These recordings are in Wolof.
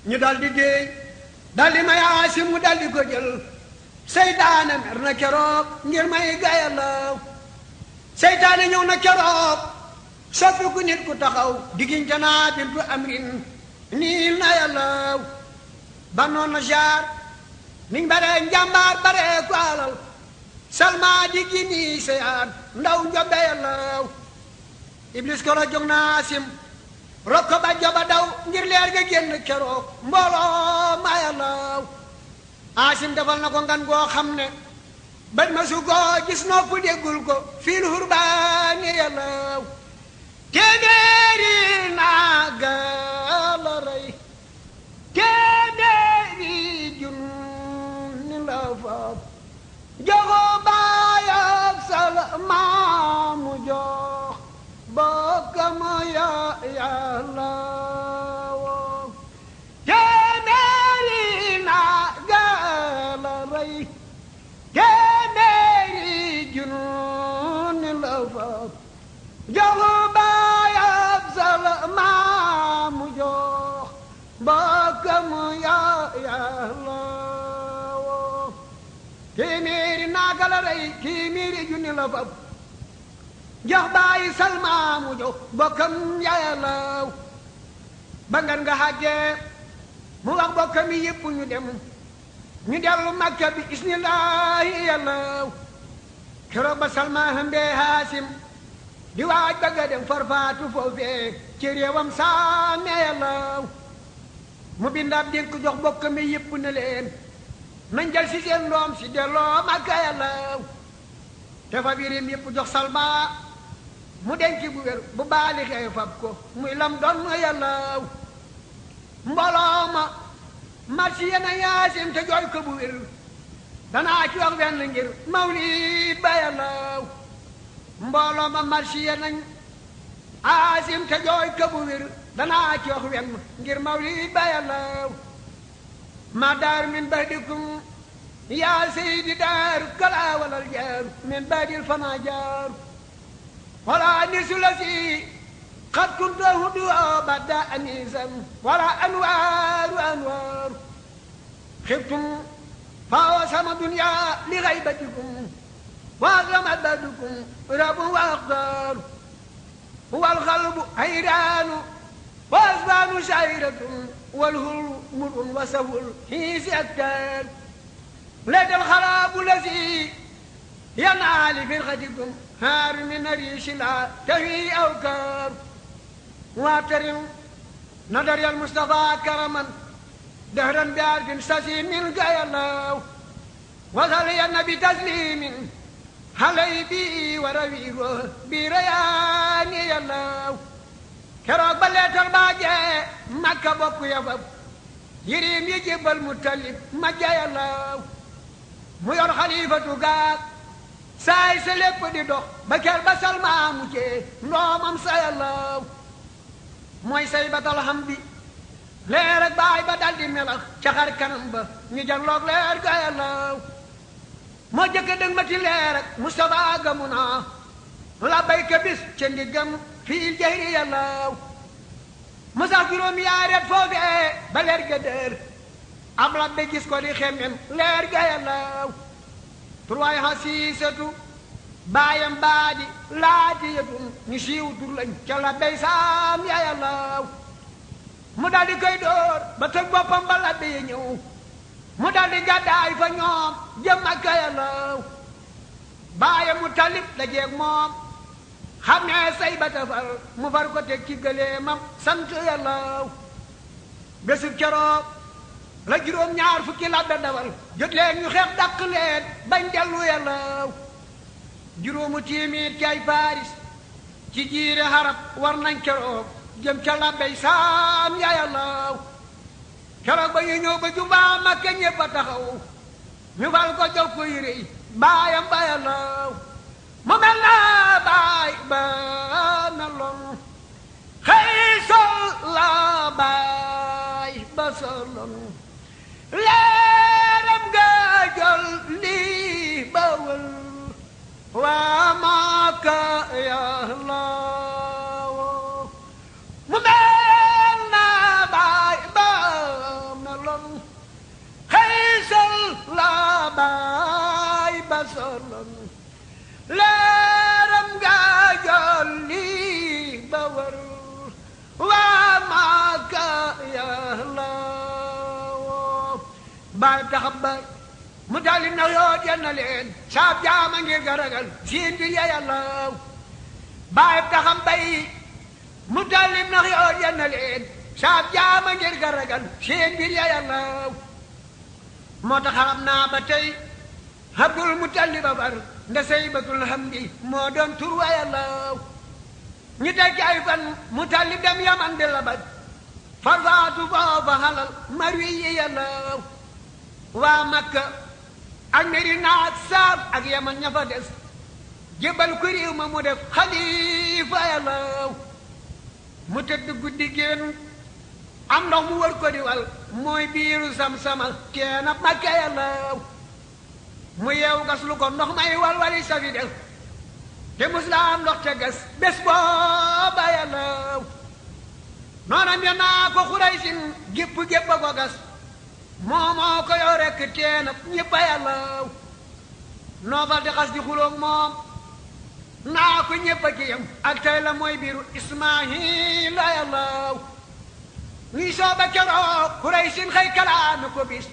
ñu dal di déey dal di may Aasim mu dal di ko jël seytaane mer na keroog ngir may gayalaw seytaane ñëw na keroog soppi ku nit ku taxaw diggante naa bintu amrin niil na yàllaw ba noon na jaar niñ baree njàmbaar baree ku alal salma diggi nii seyaan ndaw njobe yàllaw iblis ko la jóg na Aasim rokko ba joba daw ngir leer ga génn keroog mbooloo ma yàllaw Aasim defal na ko ngan goo xam ne bët ma su ko gis nopp déggul ko fii lu hurbaani yàllaw téeméeri naaga la rey téeméeri junni la faat joxo baayam Salma mu jox bokkam ya yàllaw téeméeri naaga la rey téeméeri junni la faat joxo baayam Salma mu jox bokkam ya yàllaw téeméeri naaga la rey téeméeri junni la faat jox baayi Salma mu jox bokkam ya yàllaw ba ngan nga xàggee mu wax bokkam yi yëpp ñu dem ñu dellu Makka bi isnillaahi yàllaw keroog ba Salma hëmbee Aasim di waaj bëgg a dem farfaatu foofee ci réewam saame yàllaw mu bindaab dénk jox bokkam yi yëpp ne leen nañ jël si seen doom si delloo Makka yàllaw te fa birim yëpp jox Salma mu denc bu wér bu baalixee fab ko muy lam doon yàllaw mbooloo ma marsi yena Aasim te jooy ko bu wér danaa ci wax wenn ngir mawlid ba yàllaw mbooloo ma marsi yenañ Aasim te jooy ko bu wér danaa ci wax wenn ngir mawlid ba yàllaw ma daar min bahdikum yaa seydi daaru kala walal jaaru min bahdil fana jaaru wala nisu la si xat kunta hudu badda anisan wala anwaaru anwaaru xibtum faawa sama dunya li xaybatikum waasama badukum rabu wa axtaaru wal xalbu hayraanu wa asbaanu shayratun wal hul murun wa saful hiisi aktaar leetal xalaabu la si yanaali firxatikum haar min riishi la tawi awkaar واعترم نظر يا المصطفى كرما دهرا بعرف سسي من الله وصلي النبي تسليم علي بي وروي برياني الله كروك بليت الباجة مكة بوكو يفب يريم يجيب المتلب مجا الله ميور خليفة قاك ساي سليب دي دوخ بكر بسال ما مجي نومم ساي الله mooy say batal xam bi leer ak baay ba dal di melax ca xar kanam ba ñu janloog leer ga yàllaw moo jëkk dëng ma ti leer ak Mustafa gamu naa la bayka bis ca ndiggam fii jahri yàllaw mu sax juróom yaaret foofee ba leer ga dër ab labbe gis ko di xemmem leer ga yàllaw turwaay xa siisatu baayam baadi laati yetun ñu siiw tur lañ ca la bay saam ya yàllaw mu daldi koy dóor ba tëg boppam ba la bay ñëw mu daldi gàddaay fa ñoom jëm Makka yàllaw baayam mu talib la jeeg moom xam ne say ba tafal mu far ko teg ci gëleemam sant yàllaw bésub keroog la juróom ñaar fukki la da dawal jot leen ñu xeex dàq leen bañ dellu yàllaw juróomu tiimiit ci ay Faris ci jiire xarab war nañ keroog jëm ca labbey saam ya yàllaw keroog ba ñu ñëw ba jubaa Makka ñépp a taxaw ñu fal ko jox ko yére yi baayam ba yàllaw mu mel na baay ba meloon xëy sol la baay ba soloon leeram nga jol lii ba wël waa Makka yàllaw mu mel na baay ba xëysal la baay ba solon leeram nga jolli ba wër waa Màkka Yàlla baay taxam ba mu daldi na yoo jenn leen saab jaama ngir garagal siin bi ya Yàlla baay taxam bay mu daldi na yoo jenn leen saab jaama ngir garagal siin bi ya Yàlla moo tax xam naa ba tey Abdul Mutalib bar nda Saybatul Hamdi moo doon tur wa Yàlla ñu tekki ay fan Mutalib dem Yaman di labat farfaatu foofa xalal marwi yi Yàlla waa Makka ak Medina ak Saam ak Yaman ña fa des jébal ku réew ma mu def xalifa Yàlla mu tëdd guddi génn am ndox mu wër ko di wal mooy biiru sam-sama teen ab Makka Yàlla mu yeewu gas lu ko ndox may wal wali safi def te muslaam ndox te gas bés booba Yàlla noonam ya naa ko Xuraysin gépp a ko gas moomoo ko yoo rekk teen ab ñëpp a Yàlla noofal di xas di xuloog moom naa ko ñëpp a ci yam ak tey la mooy biiru Ismaahila Yàlla ñuy sooba keroog Xuraysin xëy kalaame ko bis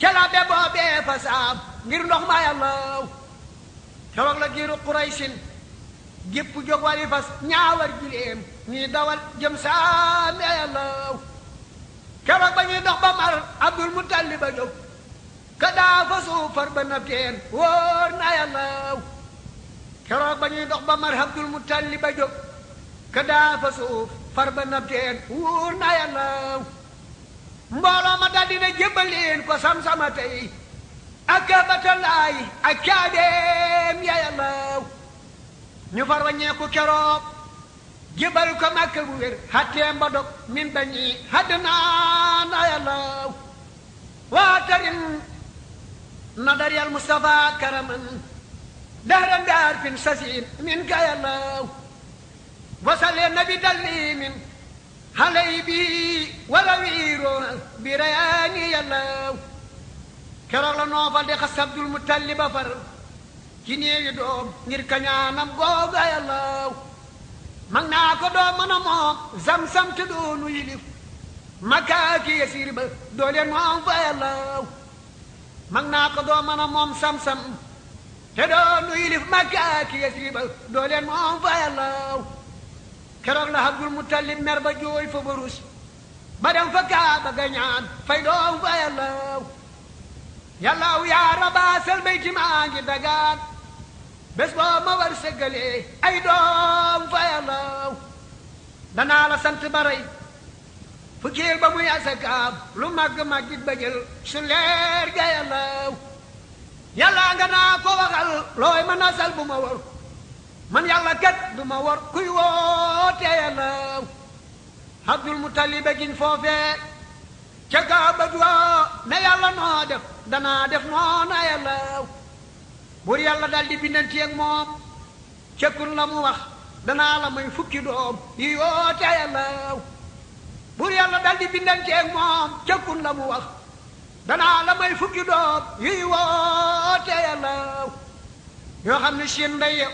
cala be boobee fa saam ngir ndox ma Yàlla keroog la giiru Xuraysin gépp jóg wali fas ñaawar jileem ñuy dawal jëm saam Yàlla keroog ba ñuy dox ba mar Abdul Mutalib ba jóg ka daa fa suufar ba na teen wóor na Yàlla keroog ba ñuy dox ba mar Abdul Mutalib ba jóg ka daa fa suuf far ba na teen wóor na Yàlla mbooloo ma daldi na jébbaleen ko sam-sama tey ak Kabatalaay ak caadeem ya Yàlla ñu far waññeeku keroog jébbal ko Makka bu wér xatteem ba dog min bañi haddnaa na Yàlla waa tarin nadar yal Mustafa karaman dahran daar fin sasin min ka Yàlla wasalee nabi dallimin xaley bi wala wiiroona bi rayaani Yàlla keroog la noofal di xas Abdul Mutalib ba far ci néewi doom ngir kañaanam googa Yàlla mag naa ko doo mën a moom zam-zam te doonu yilif Makka ki yasiir ba doo leen moom fa Yàlla mag naa ko doo mën a moom sam-sam te doonu yilif Makka ki yasiir ba doo leen moom fa Yàlla keroog la Abdul Mutalib mer ba jooy fa barus ba dem fa Kaaba ga ñaan fay doom fa Yàlla yàllaaw yaa rabaasal bayti maa ngi dagaan bés boo ma war sëggalee ay doom fa Yàlla danaa la sant baray fukkeel ba muy asakaam lu màgg-màggit ba jël su leer ga Yàlla yàlla nga naa ko waxal looy ma nasal bu ma war man Yàlla kat du ma war kuy woote Yàlla Abdul Mutalib gin foofee ca Kaaba ga ne Yàlla noo def danaa def noona Yàlla buur Yàlla dal di bindanti ak moom cekkun la mu wax danaa la may fukki doom yi yoote Yàlla buur Yàlla dal di bindanti ak moom cekkun la mu wax danaa la may fukki doom yi woote Yàlla yoo xam ne seen ndey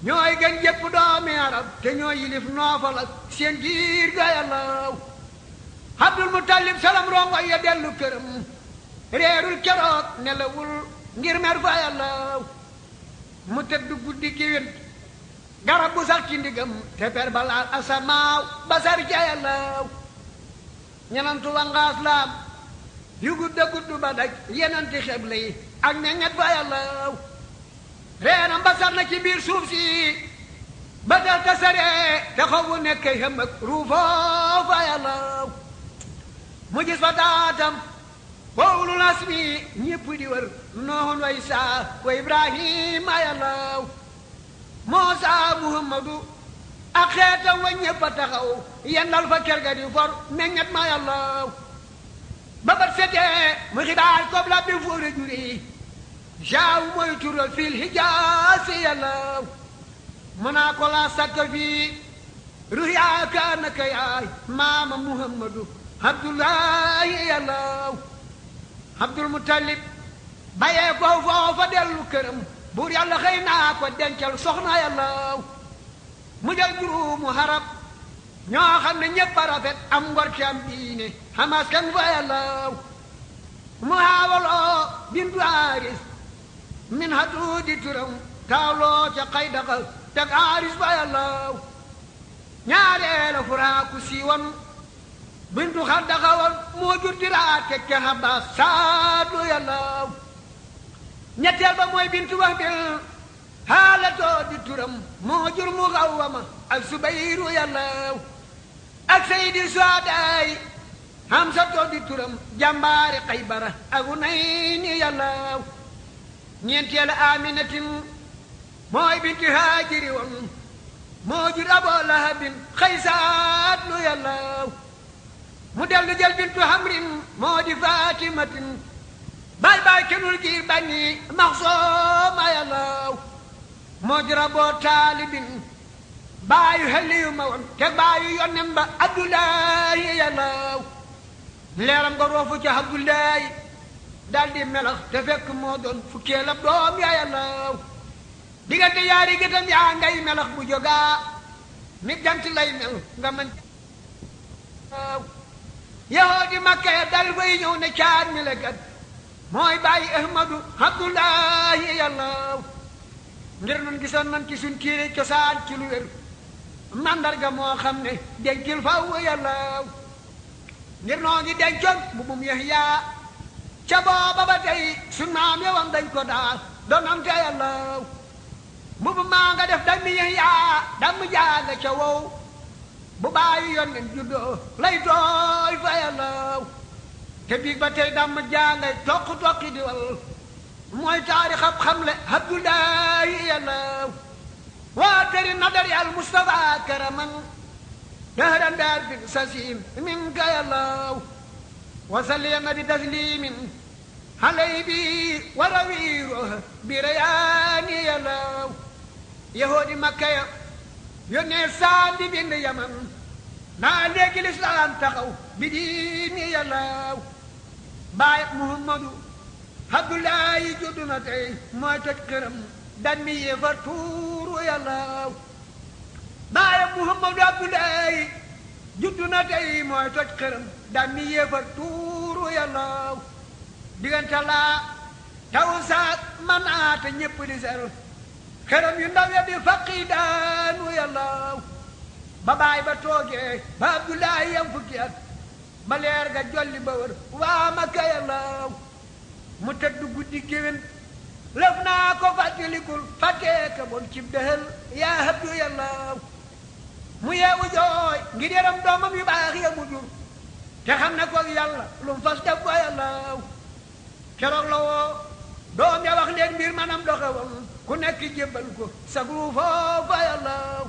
ñooy gën jëpp doomi arab te ñooy yilif noofal ak seen giir ga Yàlla Abdul Mutalib salam rongo ya dellu këram reerul keroog nelawul ngir mer fa Yàlla mu tëdd guddi kiwin garab bu sax ci ndigam te per balaal asamaaw basar ca Yàlla ñenantu wangaas laam yu gudda gudd ba daj yenanti xeble yi ak meññet fa Yàlla reenam basar na ci biir suuf si ba dal tasare te xawu nekk xam ak ruufoo fa Yàlla mu gis fa taatam wowlu nasmi ñépp di wër Noohun wa Isaa wa Ibrahima Yàlla Muusaa Muhammadu ak xeetam wa ñépp a taxaw yendal fa kër ga di for meññet ma Yàlla ba bat setee mu xibaar kob la bi fóore juri jaaw mooy tural fil hijaasi Yàlla mu naa ko laa sakka fii ruyaaka naka yaay maama Muhammadu Abdullahi yàllaw Abdul Muttalib bayee ko foofa dellu këram buur yàlla xëy naa ko dencal soxna yàllaw mu jël juróomu harab ñoo xam ne ñépp a rafet am ngor ci am diine xamaas kan fa yàllaw mu haawaloo bintu Haaris min hatuudi turam taawloo ca Xaydaxa teg Haaris fa yàllaw ñaareela Furaaku siiwan bintu Xaddaxa moo jur diraat teg ca Abbaas saadu yàllaw ñetteel ba mooy bintu Wahbil haalatoo di turam moo jur Muxawwama ak Subayru yàllaw ak Sayidi Suhadaay Hamsatoo di turam jàmbaari Xaybara ak Hunayni yàllaw ñeenteel Aminatin mooy bintu Haajiri woon moo jur Aboo Lahabin xaysaat lu yàllaw mu dellu jël bintu Hamrin moo di Faatimatin baay kenul giir Bani Maxsooma yàllaw moo jur Aboo Taalibin baayu Haliyu ma woon te baayu yonnen ba Abdullaahi yàllaw leeram nga roofu ca Abdullaahi daldi melax te fekk moo doon fukkeelab doom ya yàllaw diggante yaari gétam yaa ngay melax bu jógaa mi jant lay mel nga mën yahoodi Makka ya dal fay ñëw ne caat mi la kat mooy bàyyi Ahmadu Abdullaahi yàllaw ngir nun gisoon nan ci suñ tiire cosaan ci lu wér mandarga moo xam ne dencil faw yàllaw ngir noo ngi dencoon bu mum Yahya ca booba ba tey suñ maam yowam dañ ko daal doon am te yàllaw mbubu maa nga def dammi Yahya damm jaaga ca wow bu bàyyi yonnen juddoo lay tooy fa yàllaw te biig ba tey damm jaangay toqi di wal mooy taarix ab xamle Abdullaahi yàllaw waa tëri nadari al Mustafa karaman dahran daar bin sasim min ka yàllaw wasalliya bi taslimin halay bi warawiiro bi rayaani yàllaw yahoodi Makka ya yónnee saam di bind Yaman naa léegi lislaam taxaw bi diini yàllaw baay Muhammadu Abdullaahi juddu na tey mooy toj këram dan mi yéefar tuuru yàllaw baay Muhammadu Abdullaahi juddu na tey mooy toj këram dan mi yéefar tuuru yàllaw diggante laa taw saak manaata ñépp di sel këram yu ndaw ya di faqi daanu yàllaw ba baay ba toogee ba Abdullaahi yam fukki at ba leer ga jolli ba wër waa Makka yàllaw mu tëdd guddi géwén lëf naa ko fàttalikul fàttee ka bon cib dëhël yaa Abdu yàllaw mu yeewu jooy ngir yaram doomam yu baax ya mu jur te xam ne ko yàlla lu mu fas def ko yàllaw keroog la woo doom ya wax leen mbir manam doxe woon ku nekk jébbal ko sagru foofa yàllaw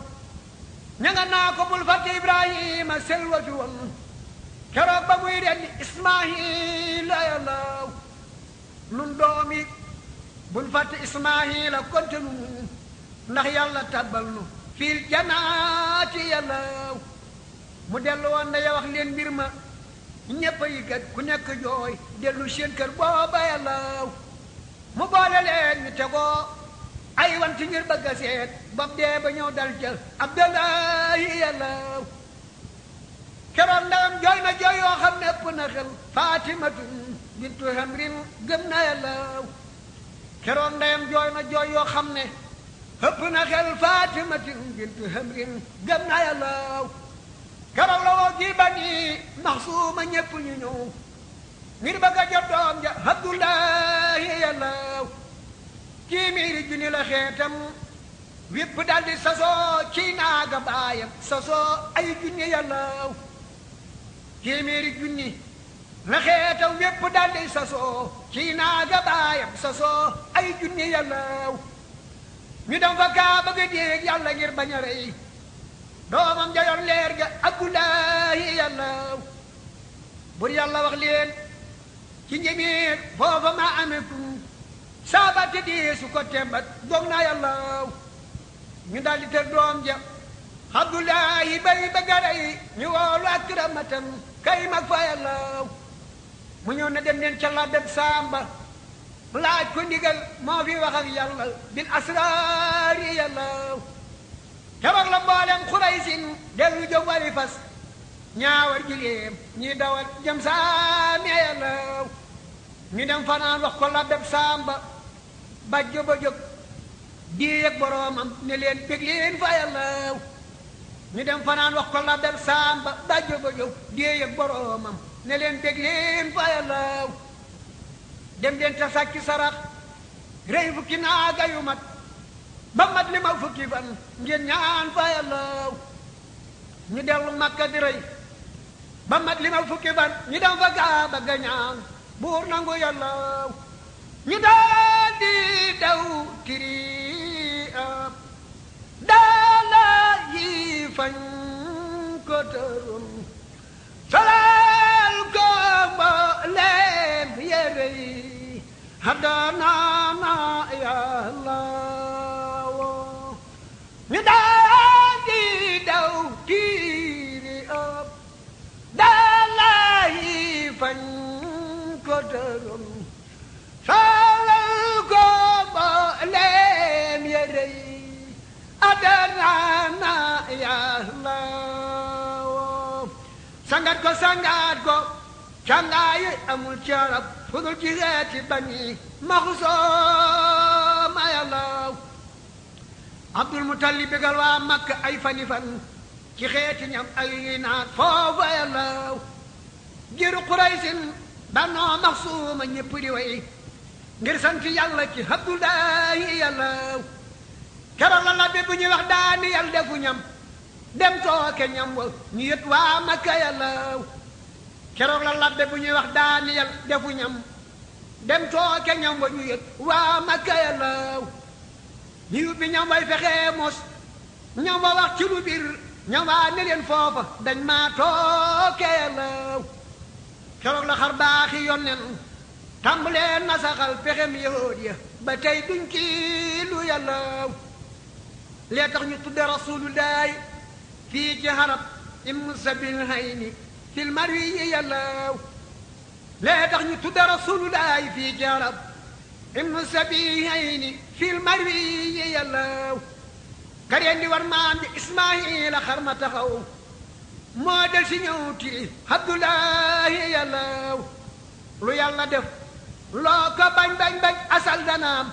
ña nga naa ko bul fàtte Ibrahima selwatu woon keroog ba muy rendi Ismaahila yàllaw nun doomi bul fàtte Ismaahila konte nu ndax yàlla tabbal nu fiil janaati yàllaw mu dellu woon na ya wax leen mbir ma ñépp yi kat ku nekk jooy dellu seen kër booba yàllaw mu boole leen ñu tegoo ay wanti ngir bëgg a seet bam dee ba ñëw dal ca Abdullaahi yàllaw keroog ndawam jooy na jooy yoo xam ne ëpp na xel Faatimatun bintu Hamrin gëm na yàllaw keroog ndeyam jooy na jooy yoo xam ne ëpp na xel Faatimatun bintu Hamrin gëm na yàllaw keroog la woo ji Bani Maxsuuma ñépp ñu ñëw ngir bëgg a jot doom ja Abdullaahi yàllaw téeméeri junni la xeetam wépp daldi sasoo ci naaga baayam sasoo ay junni yàllaw téeméeri junni la xeetam wépp daldi sasoo ci naaga baayam sasoo ay junni yàllaw ñu dem fa kaa bëgg a déeg yàlla ngir bañ a rey doomam ja yor leer ga Abdullaahi yàllaw bur yàlla wax leen ci njëmiir foofa ma amekum saabate dee su ko tembat dog na yàllaw ñu daldi tër doom ja Abdullaahi bay ba garay ñu woolu akramatan kay mag fa yàllaw mu ñëw na dem leen ca labbeb Samba laaj ko ndigal moo fi wax ak yàlla bil asraari yàllaw keroog la mboolem Xuraysin dellu jóg wari fas ñaawar jileem ñi dawal jëm saame yàllaw ñu dem fanaan wax ko labbeb Samba bajjo ba jóg di yëg boroomam ne leen bég leen fa yàllaw ñu dem fanaan wax ko labbeb Samba bajjo ba jóg di yëg boroomam ne leen bég leen fa yàllaw dem leen ta sàkki sarax rey fukki naaga yu mat ba mat li ma fukki fan ngeen ñaan fa yàllaw ñu dellu Makka di rey ba mat li ma fukki fan ñu dem fa Kaaba ga ñaan buur nangu yàllaw ñu daal di daw tiri ab daala yi fañ ko tërum solal ko mboolem yére yi haddanaana yàllaw ñu daal di daw tiri ab daala yi fañ ko tërum solal ko mboolem yére yi haddanaana yàllaw sangat ko cangaayi amul ci arab fudul ci xeeti Bani Maxsuma yàllaw Abdul Mutalib bégal waa Makka ay fani fan ci xeeti ñam ay naat foofa yàllaw giru Quraysin Banu Maxsuma ñépp di way ngir sant yàlla ci Abdullahi yàllaw keroog la labbe bu ñuy wax daani yàlla defu ñam dem tooke ñam wa ñu yët waa Makka yàllaw keroog la labbe bu ñuy wax Daaniyel defu ñam dem tooke ñam wa ñu yët waa Makka yàllaw ñu yubbi ñam way fexee mos ñam wa wax ci lu bir ñam waa ne leen foofa dañ maa tooke yàllaw keroog la xar baaxi yonnen tàmbalee nasaxal pexem yahood ya ba tey duñ ci lu yàllaw lee tax ñu tudde rasulullahi fii ci harab im sabil hayni fil marwi yi yàllaw lee tax ñu tudde rasulullahi fii ci harab im sabil hayni fil marwi yi yàllaw kareen di war maam di Ismaayila xar ma taxaw moo del si ñëw ti Abdullahi yàllaw lu yàlla def loo ko bañ asal danaam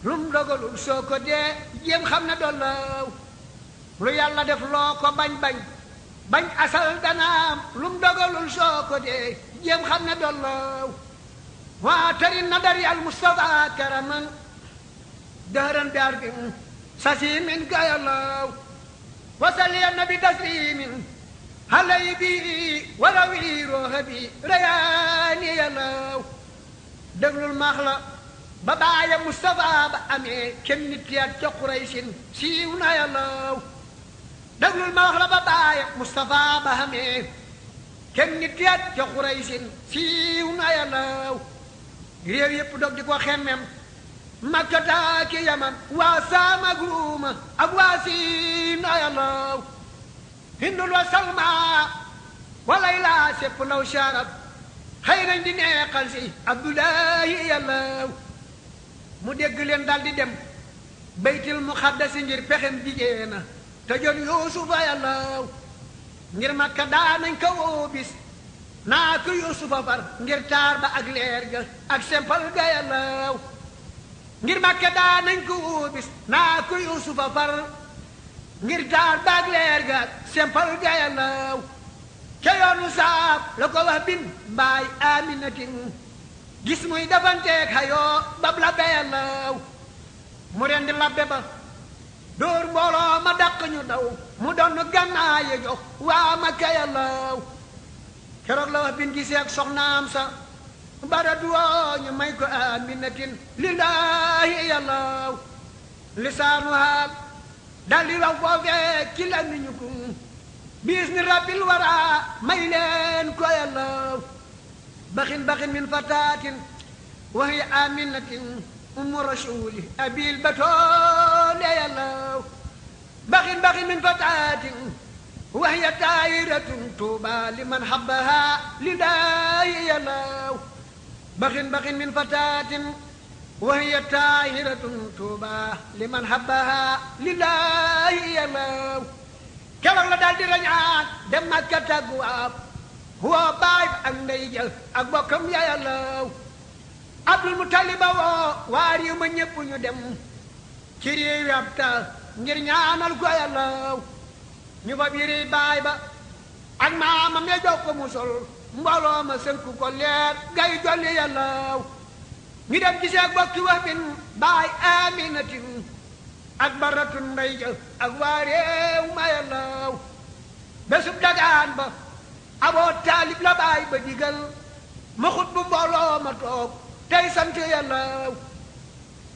lum dogalul soo ko dee jéem xam ne dollaw lu yàlla def loo ko bañ asal danaam lum dogalul soo ko dee jéem xam ne dollaw waa tarin na dari al Mustafa karaman dëhëran bi arbin sasimin ka yàllaw wasali annabi taslimin halay bi warawi rooxa bi rayaani yàllaw déglul maax la ba baaya Mustafa ba amee kenn nit yaat ca Quraysin siiw na yàllaw déglul maax la ba baaya Mustafa ba amee kenn nit yaat ca Quraysin siiw na yàllaw réew yépp dog di ko xemmem Makkata ki Yaman waa Saam ak Ruuma ak waa Siin na yàllaw Hindul wa Salma walay laa sepp law sharab xëy nañ di neexal si Abdullahi yàllaw mu dégg leen dal di dem baytil muqaddasi ngir pexem jigéena te jon Yuusufa yàllaw ngir Makka daanañ ko woo bis naa ko Yuusufa far ngir taar ba ak leer ga ak sempal ga yàllaw ngir Makka daanañ ko woo bis naa ko Yuusufa far ngir taar ba ak leer ga ak sempal ga yàllaw ca yoonu saab la ko wax bin mbaay Aminatin gis muy dafanteeg xayoo bab labbe yàllaw mu rendi labbe ba dóor mbooloo ma dàq ñu daw mu doon gànnaaye jox waa Makka yàllaw keroog la wax bin gisee ak soxnaam sa bara duwoo ñu may ko Aminatin lillaahi yàllaw lisaanu haal dal di wax foofee ci la ni ñu ko biis ni rabbil wara may leen ko yàllaw baxin min fataatin wa hiya Aminatin ummu rasuli abil batoole yàllaw baxin min fataatin وهي دائرة طوبى لمن حبها لله يلاو بخ من فتاة وهي طاهرة طوبى لمن حبها لله يلاو keroog la daal di rañaan dem Makka tàggu ab woo baay ak ndey jël ak bokkam ya Yàllaw Abdul Mutaliba woo waa réew ma ñépp ñu dem ci réew ab taal ngir ñaanal ko Yàllaw ñu fa biiri baay ba ak maamam ya jox ko mu sol mbooloo ma sënku ko leer gay jolli Yàllaw ñu dem gisee ak bokki wax bin baay Aminatin ak baratun ndey jël ak waa réew ma Yàllaw bésub dagaan ba Aboo Taalib la baay ba digal ma xut bu mbooloo ma toog tey sant Yàllaw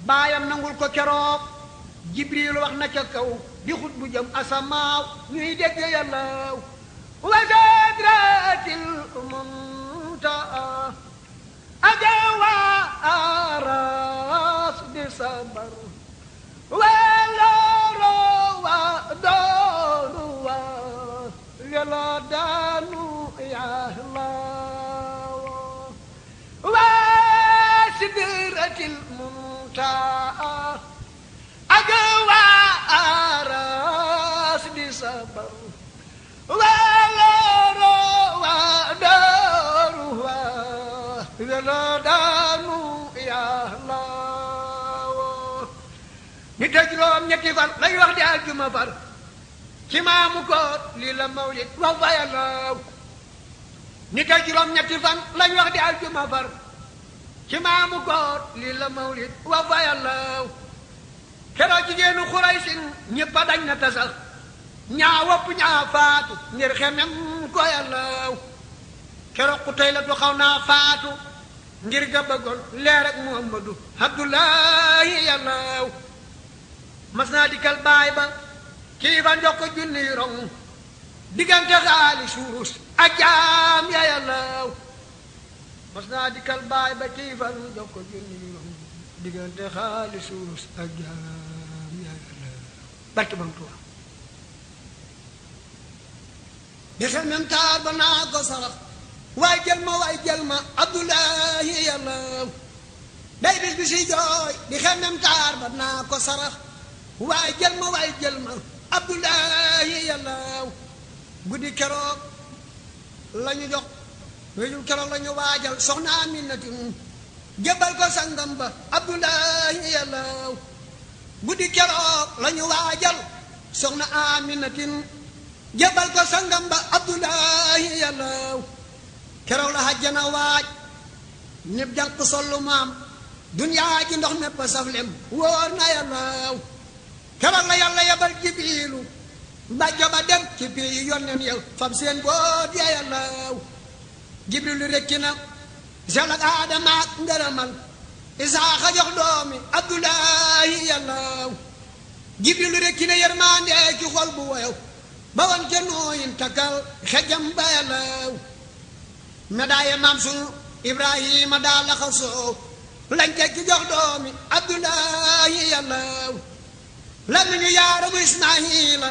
baayam nangul ko keroog Jibril wax na ca kaw di xut bu jëm asamaaw ñuy dégg Yàllaw wa sidratil muntaha ajawa aras di sabar weloro wa doru wa yàlla daanu Yàlla wa sidratil muntaha ajawa aras di sabar weloro wa doru wa yàlla daanu Yàlla ni te juróom ñetti fan lay wax di aljuma far ci maamu koor lii la mawlid wax fa Yàllaw ni te juróom ñetti fan lañ wax di aljuma far ci maamu koor lii la mawlid wax fa Yàllaw keroog jigéenu Xuraysin ñëpp a dañ na tasax ñaa wopp ñaa faatu ngir xemem ko Yàllaw keroog ku tey la du xaw naa faatu ngir ga bëggoon leer ak Muhammadu Abdullahi Yàllaw mas naa dikkal baay ba kii fa njox ko junni rong diggante xaalis wurus ak jaam ya Yàllaw mas naa dikkal baay ba kii fa njox ko junni rong diggante xaalis wurus ak jaam ya Yàllaw barke Bam Tuubaa di xel mem taar ba naa ko sarax waay jël ma Abdullahi Yàllaw day bis bi si jooy di xel mem taar ba naa ko sarax waay jël ma Abdullahi Yàllaw guddi keroog la ñu jox wéyul keroog la ñu waajal soxna Aminatin jébal ko sangam ba Abdullahi Yàllaw guddi keroog la ñu waajal soxna Aminatin jébal ko sangam ba Abdullahi Yàllaw keroog la hajjana waaj ñépp jànq sollu maam dunyaa ji ndox mépp saflem wóor na Yàllaw keroog la Yàlla yabal Jibriilu mbàjjo ba dem ci bii yonneen yow fab seen boot ya Yàllaw Jibriilu rekki na sel ak Aadama ak ngërëmal Isaaxa jox doomi Abdullahi Yàllaw Jibriilu rekki na yërmande ci xol bu woyow ba woon ca nooyin takkal xejam ba Yàllaw medaaye maam sunu Ibrahima daa laxasoo lañ tekki jox doomi Abdullahi Yàllaw lamiñu yaaramu Ismaayila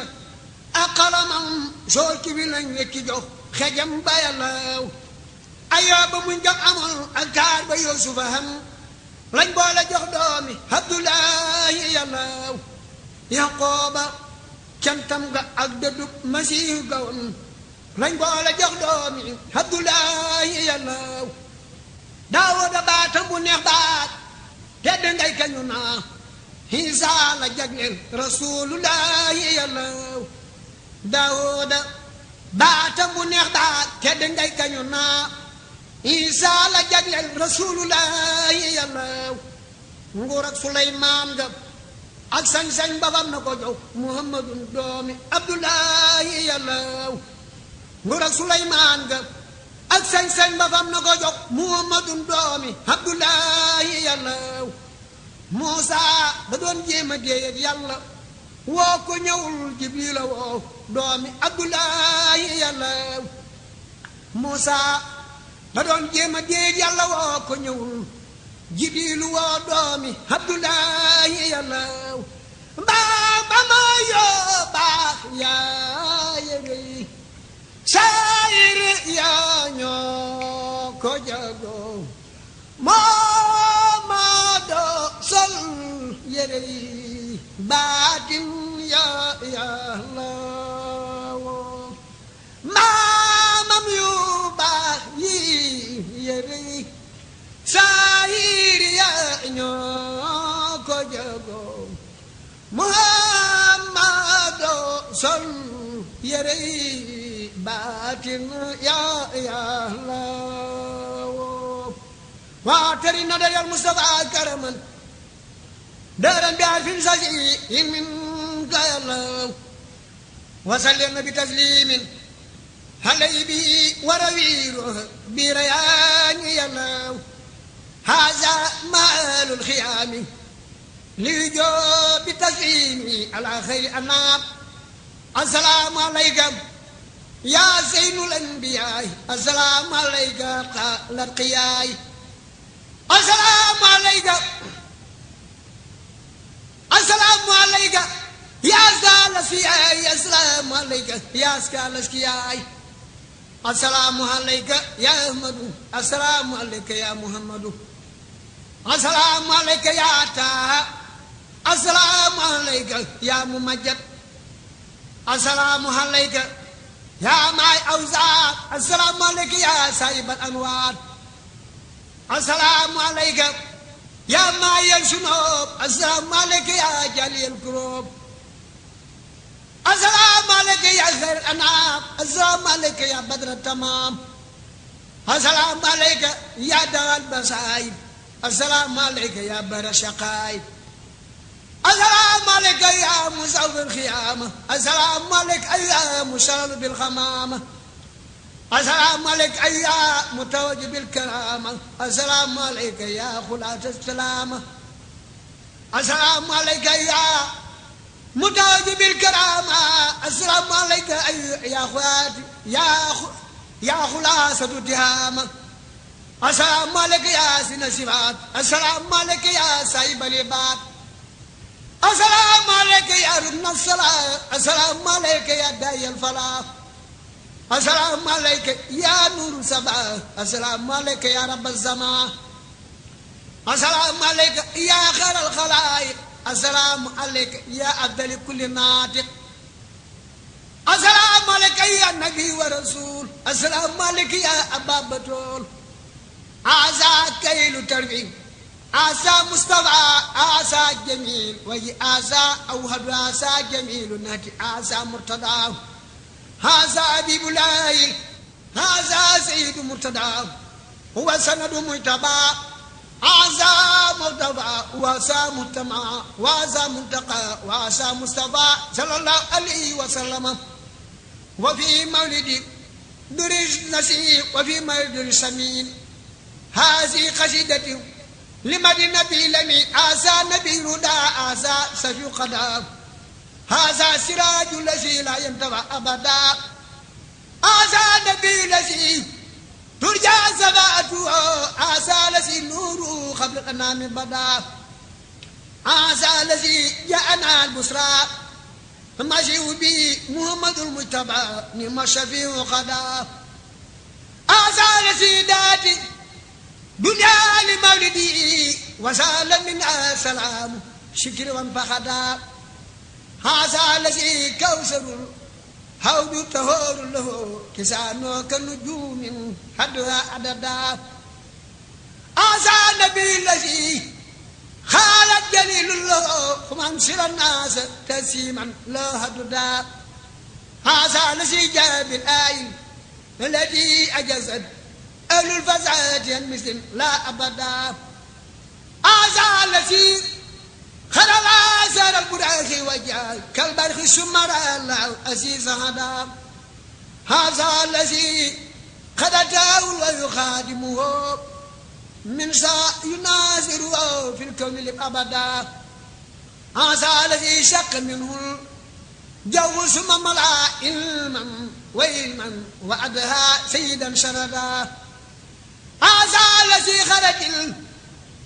ak xalamam sool ki bi lañ wekki jox xejam ba Yàllaw Ayooba muñ jox amul ak taar ba Yuusufa ham lañ boole jox doomi Abdullahi Yàllaw Yaqooba cantam ga ak dëddub Masiihu gawoon lañ boole jox doomi Abdullahi Yàllaw Daawuda baatam bu neex baat tedd ngay kañu naa Isaa la jagleel Rasulullahi Yàllaw Daawuda baatam bu neex baat tedd ngay kañu naa Isaa la jagleel Rasulullahi Yàllaw nguur ak Suleymaan ga ak sañ-sañ ba fam na ko jox Muhammadun doomi Abdullahi Yàllaw nguur ak Suleymaan ga ak sañ-sañ ba fam na ko jox Muhammadun doomi Abdullahi Yàllaw Muusaa da doon jéem a déey ak Yàlla woo ko ñëwul Jibriila woo doomi Abdullahi Yàllaw Muusaa da doon jéem a déey ak Yàlla woo ko ñëwul Jibriilu woo doomi Abdullahi Yàllaw mbaa ba ma yoo baax yaa yéwéy saayir yaa ñoo ko jagoo Moomadu sol yére yi baatin yaa Yàlla woo maamam yu baax yi yére yi saayir yaa ñoo ko jagoo Muhammadu sol yére yi baatin yaa Yàlla woo waatari na dayal Mustafa karaman daran bi alfin sasi min ka Yàlla wasallim bi taslimin halay bi warawiru bi rayaani Yàlla haza maalul xiyaami li joo bi taslimi ala xayri anaam assalaamu alaykum yaa zeynul anbiyaay assalaamu alaykum xaalat qiyaay assalaamu alaykum assalaamu alaykum yaa zaala siyaay assalaamu alaykum yaa skaala skiyaay assalaamu alaykum yaa ahmadu assalaamu alaykum yaa muhammadu assalaamu alaykum yaa taaha assalaamu alaykum yaa mumajjad assalaamu alaykum yaa maay awzaar assalaamu alaykum yaa saahibal anwaar assalaamu alaykum yaa maayal sunoob assalaamu alaykum yaa jaliyal kuroob assalaamu alaykum yaa xayr anaam assalaamu alaykum yaa badra tamaam assalaamu alaykum yaa dawal basaayib assalaamu alaykum yaa bara shaqaayib assalaamu alaykum yaa musawwir xiyaama assalaamu alaykum yaa musharraf bil xamaama assalaamu alaykum yaa mutawajjih bil karaama assalaamu alaykum yaa xulaata salaama assalaamu alaykum yaa mutawajjih bil karaama assalaamu alaykum yaa xulaati yaa xulaasatu tihaama assalaamu alaykum yaa sina sifaat assalaamu alaykum yaa saahibal ibaad assalaamu alaykum yaa rukna salaat assalaamu alaykum yaa daayal falaah assalaamu alaykum yaa nuuru sabaa assalaamu alaykum yaa rabba zamaa assalaamu alaykum yaa xayral xalaayiq assalaamu alaykum yaa afdali kulli naatiq assalaamu alaykum yaa nabi wa rasuul assalaamu alaykum yaa abaa batool asa kaylu tarbi asa mustafa asa jamil waji asa awhadu asa jamilu nati asa murtada asa abibulahi asa sayyidu murtada huwa sanadu mujtaba asa murtaba wasa mutama wasa muntaqa wasa mustafa sallallahu alayhi wa sallam wa fi mawlidi durish nasi wa fi mawlidi samin هذه قصيدتي لمدي نبي لمي آسى نبي ردا آسى سفي قدا هذا سراج الذي لا ينتبه أبدا آسى نبي الذي ترجى سباته آسى الذي نور قبل الأنام بدا آسى الذي جاءنا البشرى مشي بي محمد المجتبى نعم الشفيع قدا آسى الذي داتي دنيا لمولدي وسال من السلام شكر وانفخدا هذا الذي كوثر هود تهور له كسانه كالنجوم حدها عددا هذا النبي الذي خالد جليل له ومنشر الناس تسيما لا هددا هذا الذي جاء بالآيل الذي أجزت أهل الفزعات المسلم لا أبدا هذا الذي خلى الآثار البراخ وجعل كالبرخ الشمر الله أسيس هذا هذا الذي خدته ويخادمه من ساء يناصره في الكون أبدا هذا الذي شق منه جو ثم ملا علما وعلما وعدها سيدا شردا هذا الذي خرج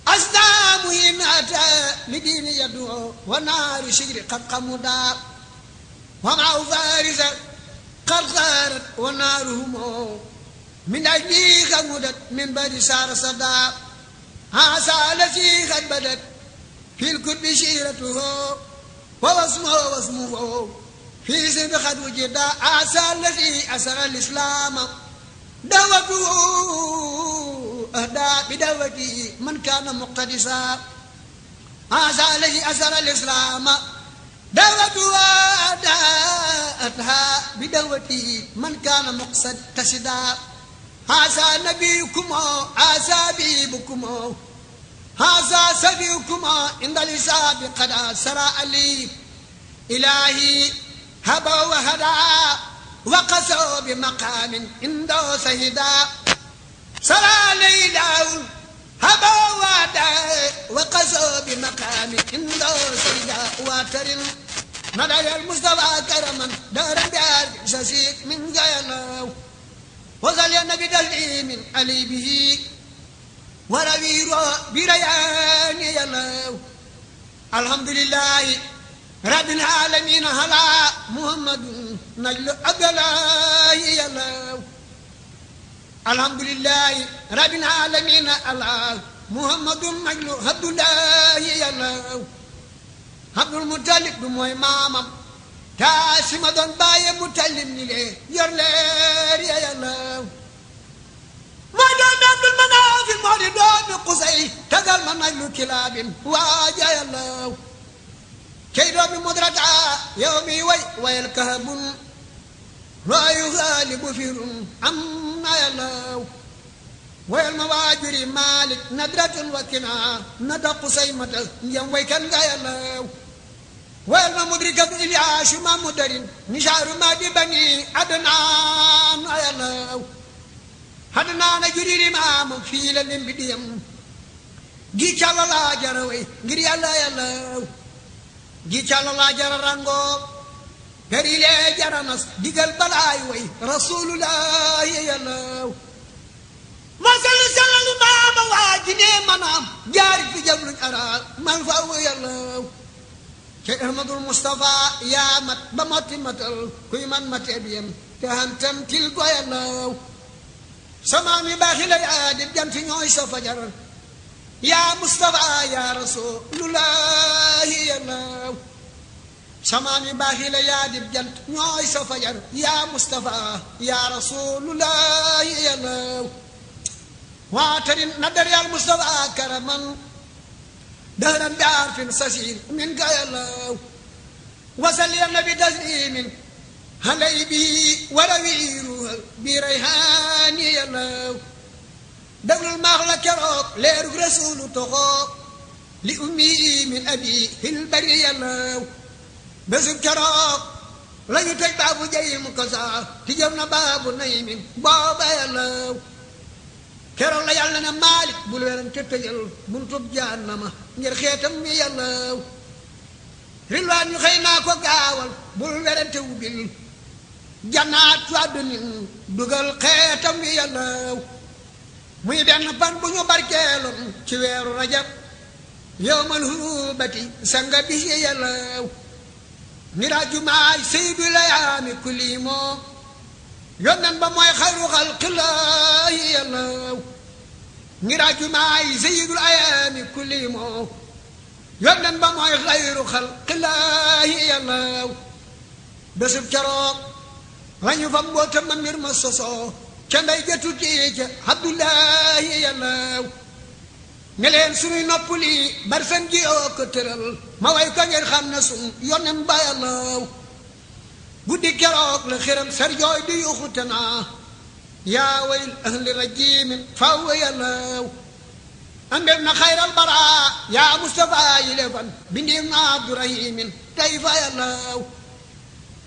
الأصنام إن أتى لدين يدعو ونار شجر قد قمدا ومعه فارس قرقرت ونارهم من أجلي غمدت من بعد سار صدى هذا الذي قد بدت في الكتب شيرته واسمه في سن قد وجد هذا الذي أسر الإسلام دعوته أهدى بدعوته من كان مقتدسا هذا الذي أسر الإسلام دعوته أهدى بدعوته من كان مقتدسا هذا نبيكم هذا حبيبكم هذا سبيكم عند الحساب قد سرى لي إلهي هبا وهدى وقسوا بمقام عنده سهدا سرى لي داود هبا وهدى وقسوا بمقام عنده سهدا واتر ندى المصطفى كرما دار بيار شسيك من جيلو وصل النبي دلي من علي به وروي بريان يلو الحمد لله رب العالمين على محمد نجل عبد الله يلو الحمد لله رب العالمين على محمد نجل عبد الله يلو عبد المطلب بموي مامم تاسم دون باي مطلب نيلي يور لير يلو ما دون عبد المناف المولي دون قصي تقل من نجل كلاب واجا يلو كيدو بمدرتا يومي ويلكهب لا يغالب فيرم عما يلو والمواجر مالك ندرة وكنا ندى قسيمة يومي كان يلو والمدركة إلياش ما مدرين نشار ما ببني عدنان يلو عدنان جرير مام في للم بديم جيش الله جروي جري الله يلو جيش الله جر رانغو غريلة جرناس ديغل بلاي وي رسول الله يلو ما سلسل ما واجني منام جاري في جبل أرى من فهو يلو شيخ أحمد المصطفى يا مت بمت متل كي من مت بيم تهنتم تلقى يلو سمامي باخل يا دب جنت نوي سفجر يا مصطفى يا رسول الله يلو سمامي باخل يا دب جنت نوي سفجر يا مصطفى يا رسول الله يلو واترين ندر يا المصطفى كرما دهرا بعرف سسير من قيلو وصل يا النبي تسليم علي بي ورويره بريحان يلو دبل المغلى كروب ليرك رسول تغو لأمي من أبي في البري يلو بسم كروب لا يتك باب جاي مكسا تجمنا باب نيم بابا يلو keroog la yàlla ne Maalik bul werante tëjal buntub jahannama ngir xeetam mi yàlla rilwaan ñu xëy naa ko gaawal bul werante wubil jannaatu àdduna dugal xeetam mi yàlla muy benn fan bu ñu barkeeloon ci weeru rajab yowmal hurubati sanga bi yàlla miraaju maay sayyidu layaami kulli moo yónneen ba mooy xayru xalqillaahi yàlla miraaju maay sayyidul ayaami kulli moo yónneen ba mooy xayru xalqillaahi yàlla bésub keroog lañu fa mbootam ma mbir ma sosoo ca ndey ja tukkee ca Abdullaahi yàlla ne leen suñuy nopp lii barsan ji oo ko tëral ma way ko ngeen xam ne sun yónneen ba yàlla guddi keroog la xiram sarjooy di yuxute naa yaa wayl ahli rajimin faw yàllaw andel na xayral bara yaa Mustafa yi lefan bindim na Abdurahimin tey fa yàllaw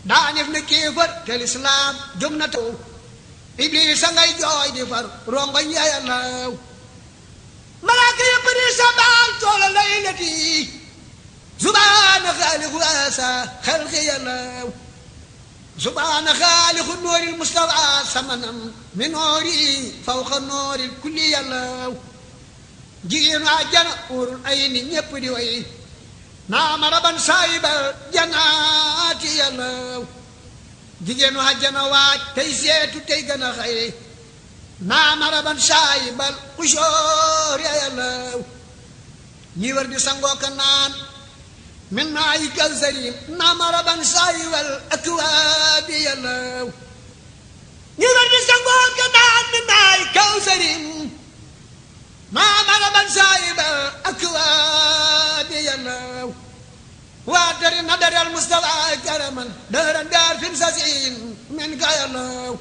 daanef na kéefar te lislaam jóg na taw Iblis a ngay jooy di far rongoñ ya yàllaw malaaka yëpp di sabal toola laylati subhaana xaaliqu asa xalqi yàllaw سبحان خالق النور المصطفى ثمنا من نوري فوق النور الكلي يلو جينا جنا اور العين يبدي وي نام ربا سايب الجنات يلو jigéenu àjjana waaj tey seetu tey gën a xëy naa maraban saayibal xusóor ya yàllaw ñi war di sangoo ka naan min naa yi kawsarim naa maraban saayibal akwaabi yàllaw ñi war di sangoo ka naan min naa yi kawsarim naa maraban saayibal akwaabi yàllaw waatari na daral mustafa karaman dëran daar fin sasin min ka yàllaw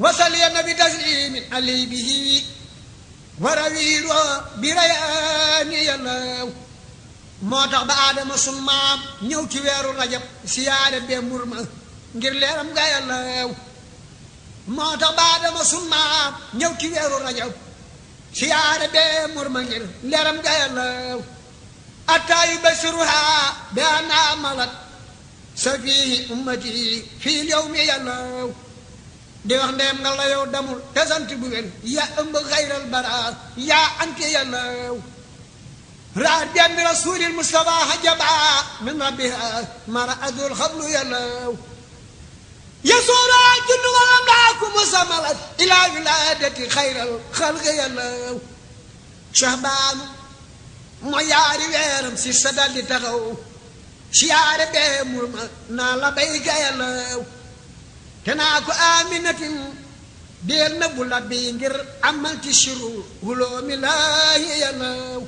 wasal ya nabi taslimin alay bihi warawiiro bi rayaani yàllaw moo tax ba aadama sun maam ñëw ci weeru rajab siyaare bee murma ngir leeram nga yàllaw moo tax ba aadama sun maam ñëw ci weeru rajab siyaare bee murma ngir leeram nga yàllaw ataa yubasiruha bi anna malat safihi ummati fii yawmi yàllaw di wax ndeem nga la yow damul te sant bu wér yaa ëmb xayral bara yaa ante yàllaw raat bi bi rasulil mustafa hajaba min rabbiha mara adul xablu yàllaw yasuura junnu wa amlaaku musamalat ila wiladati xayral xalqi yàllaw shahbaanu moo yaari weeram si sa dal di taxaw siyaare bee murma naa la bayka yàllaw te naa ko aminatin deel na bu la bii ngir amal ci siru huloomi laahi yàllaw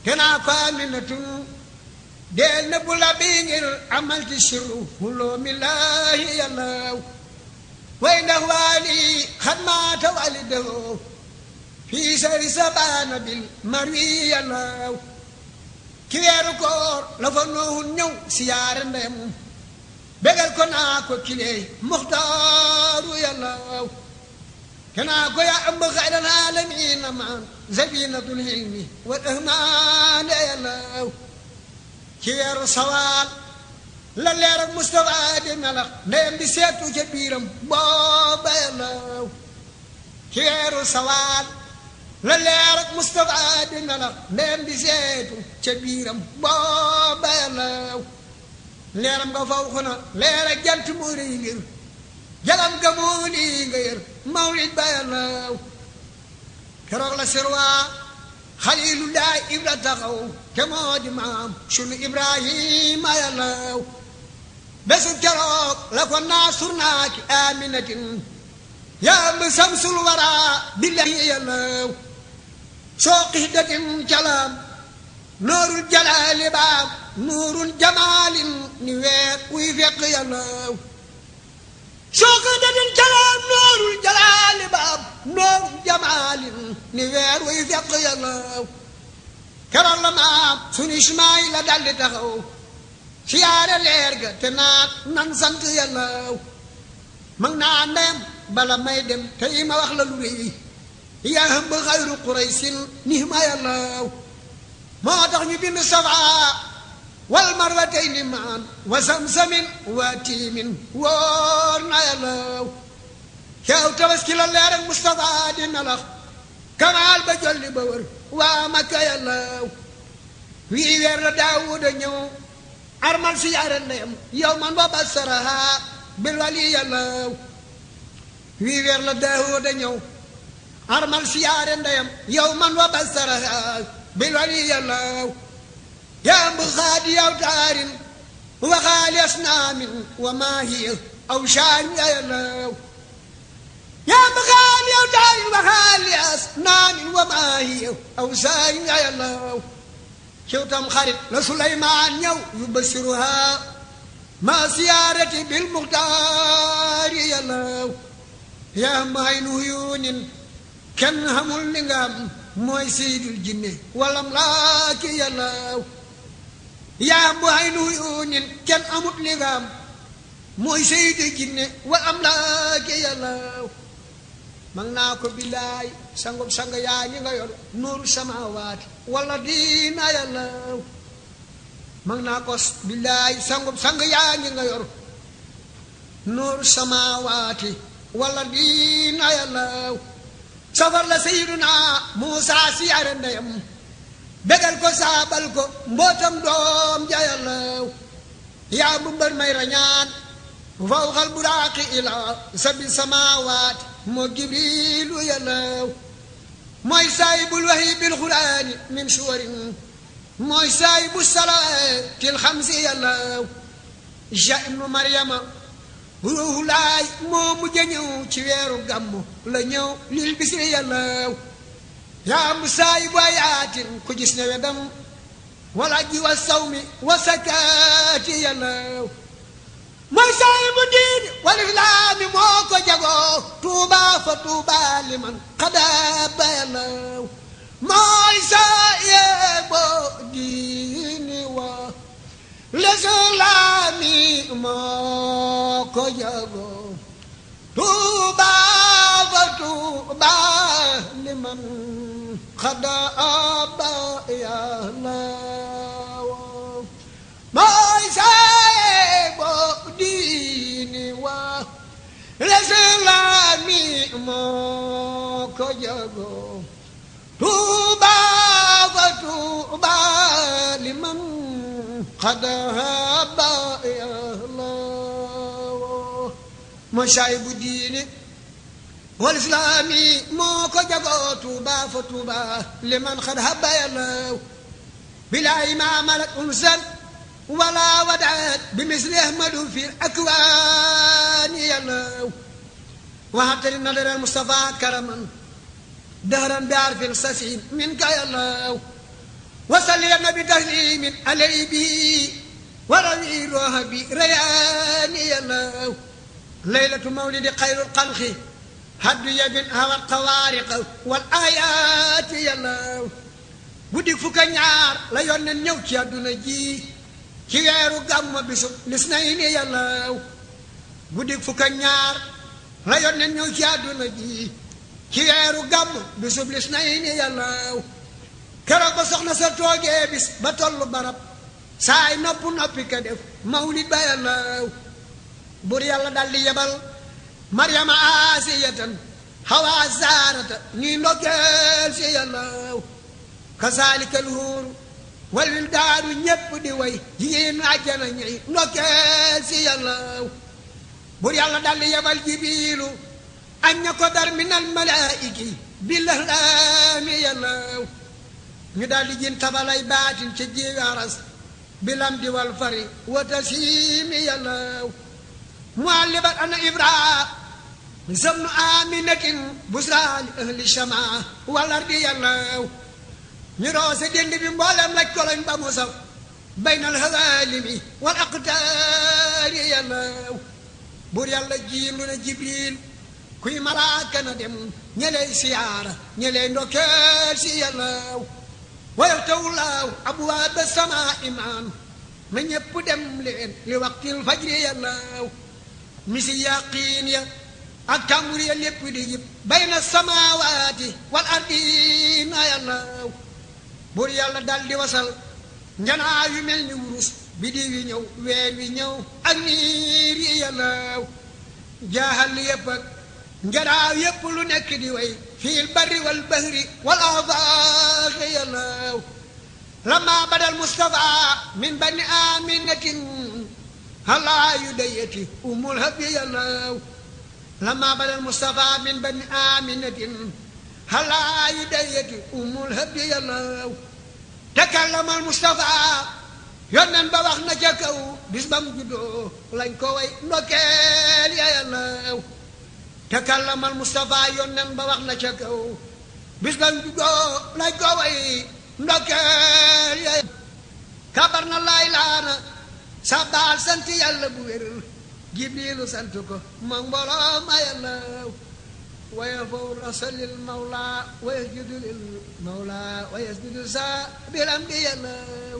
te naa ko aminatin deel na bu la bii ngir amal ci siru huloomi laahi yàllaw way ndax waali xadmaata walidahu fii sari sabaana bil marwi yàllaw ki weeru koor la fa noohun ñëw siyaare ndem bégal ko naa ko kileey muxtaaru yàllaw te naa ko yaa ëmb xayral aalamiina maan zabinatul hilmi wal ahmaane yàllaw ci weeru sawaal la leer ak Mustafa di melax ndeyam di seetu ca biiram booba yàllaw ci weeru sawaal la leer ak Mustafa di melax ndeyam di seetu ca biiram booba yàllaw leeram nga faw xuna leer ak jant moo rëy ngir jalam ga moo lii nga yër mawlid ba yàllaw keroog la sirwaa xalilullaay ibra taxaw te moo di maam sunu ibrahima yàllaw bésu keroog la ko naasur naa ki aminatin yaa bi samsul wara billahi yàllaw soo xihdatin calaam noorul jalaali baam nuurul jamaalin ni weer wuy fekk yàllaw soo xihdatin calaam noorul jalaali baam nuurul jamaalin ni weer wuy fekk yàllaw keroog la maam sunu Ismaayila daldi taxaw siyaare leer ga te naat nan sant yàllaw mag naa ndem bala may dem tey ma wax la lu rëy yaa hëmb xayru quraysin ni ma yàllaw moo tax ñu bind safa wal marwatayni maan wa samsamin wa tiimin wóor na yàllaw xew tabaski la leer ak Mustafa di melax kamaal ba jolli ba wër waa Makka yàllaw wii weer la Daawuda ñëw armal siyaare ndeyam yow man wa basaraha bil wali yàllaw wii weer la Daawuda ñëw armal siyaare ndeyam yow man wa basaraha bil wali yàllaw yaa mbu xaadi yaw taarin wa xaali asnaamin wa maa hiya aw shaani yàllaw yaa mbu xaadi yaw taarin wa xaali asnaamin wa maa hiya aw shaani yàllaw ciw tam xarit la Suleymaan ñëw yu basiruha ma siyaarati bil muxtaari yàllaw yaa may nu yuunin kenn xamul li nga am mooy seydul jinne walam laaki yàllaw yaa may nu yuunin kenn amut li nga am mooy seydul jinne walam laaki yàllaw mag naa ko billaay sangub sang yaa ñi nga yor nuuru samawaati wala diina yàllaw mag naa ko billaay sangub sang yaa ñi nga yor nuuru samawaati wala diina yàllaw safar la sayyiduna Muusaa siyaare ndeyam bégal ko saabal ko mbootam doom ja yàllaw yaa bu mbër may rañaan فوق البراق إلى سبع سماوات مو جبريل يلاو موي سايب الوحي بالقرآن من سور موي سايب الصلاة الخمس يلاو جاء ابن مريم روح لاي مو مجنيو ci weeru gàmmu la ñëw lil bisri yàllaw yaa mu saayib ayaatin ku gis ne wedam wala ji wa sawmi wa sakaati yàllaw mooy saayibu diin wal islaami moo ko jagoo tuuba fa tuuba liman xadaaba yàllaw mooy saayibu diini wa lislaami moo ko jagoo tuuba fa tuuba liman xadaaba yàllaw mooy saayibu diini wa lislaami moo ko jagoo tuuba fa tuuba liman xadaaba yàllaw mooy saayibu diini wal islaami moo ko jagoo tuuba fa tuuba liman xadaaba yàllaw bilaa imaamalat unsan wala wadaat bi misli ahmadu fi akwaani yàllaw waxatali nadara Mustafa karaman dahran bi arfil sasin min ka yàllaw wasalli nabi taslimin alay bi warawi roha bi rayaani yàllaw laylatu mawlidi xayrul xalqi haddu yabin hawat xawaariqa wal ayaati yàllaw guddi fukka ñaar la yónneen ñëw ci àdduna ji ci weeru gàmmu bisub lisnayni yàllaw guddi fukka ñaar la yónneen ñëw ci àdduna ji ci weeru gàmmu bisub lisnayni yàllaw keroog ba soxna sa toogee bis ba tollu barab saay nopp noppi ka def mawlid ba yàllaw bur yàlla daldi yebal maryama asiyatan hawa zaarata ñuy ndokkeel si yàllaw kasaalikal huuru wal wildaanu ñépp di way jigéenu àjjana ñuy ndokkeel si yàllaw bur yàlla daldi yebal jibiilu añ ña ko dar minal malaa'iki billahlaami yàllaw ñu daldi jin tabalay baatin ca jiigaras bilam di wal fari wa tasiimi yàllaw muallibat ana ibraa zamnu aminatin busraali ahli shamaa wal ardi yàllaw ñu roose dend bi mboolem laj koloñ ba mu saf baynal hawaalimi wal aqtaari yàllaw buur yàlla jiimlu na jibril kuy malaaka na dem ñeley siyaara ñeley ndokkeel si yàllaw wayatawlaaw abwaaba samaa imaan na ñépp dem leen li waqtil fajri yàllaw misi yaqiin ya ak tàmbur ya lépp di jib bayna samaawaati wal ardina yàllaw buur yàlla dal di wasal njanaa yu mel ni wurus biddiw yi ñëw weer wi ñëw ak niir yi yàllaw jaaxal yépp ak njanaaw yépp lu nekk di way fiil barri wal bahri wal aafaaq yàllaw lama badal Mustafa min bani aminatin halaa yu dayati umul habi yàllaw lama badal Mustafa min bani aminatin halaa yu dayati umul habi yàllaw takallamal Mustafa yónneen ba wax na ca kaw bis bam juddoo lañ ko way ndokkeel ya yàllaw takallamal Mustafa yónneen ba wax na ca kaw bis bam juddoo lañ ko way ndokkeel ya kabar na laay laana sabaal sant yàlla bu wér jibrilu sant ko moom mbooloo ma yàllaw waya faw rasalil mawla wayasjudu lil mawla wayasjudu sa bilam di yàllaw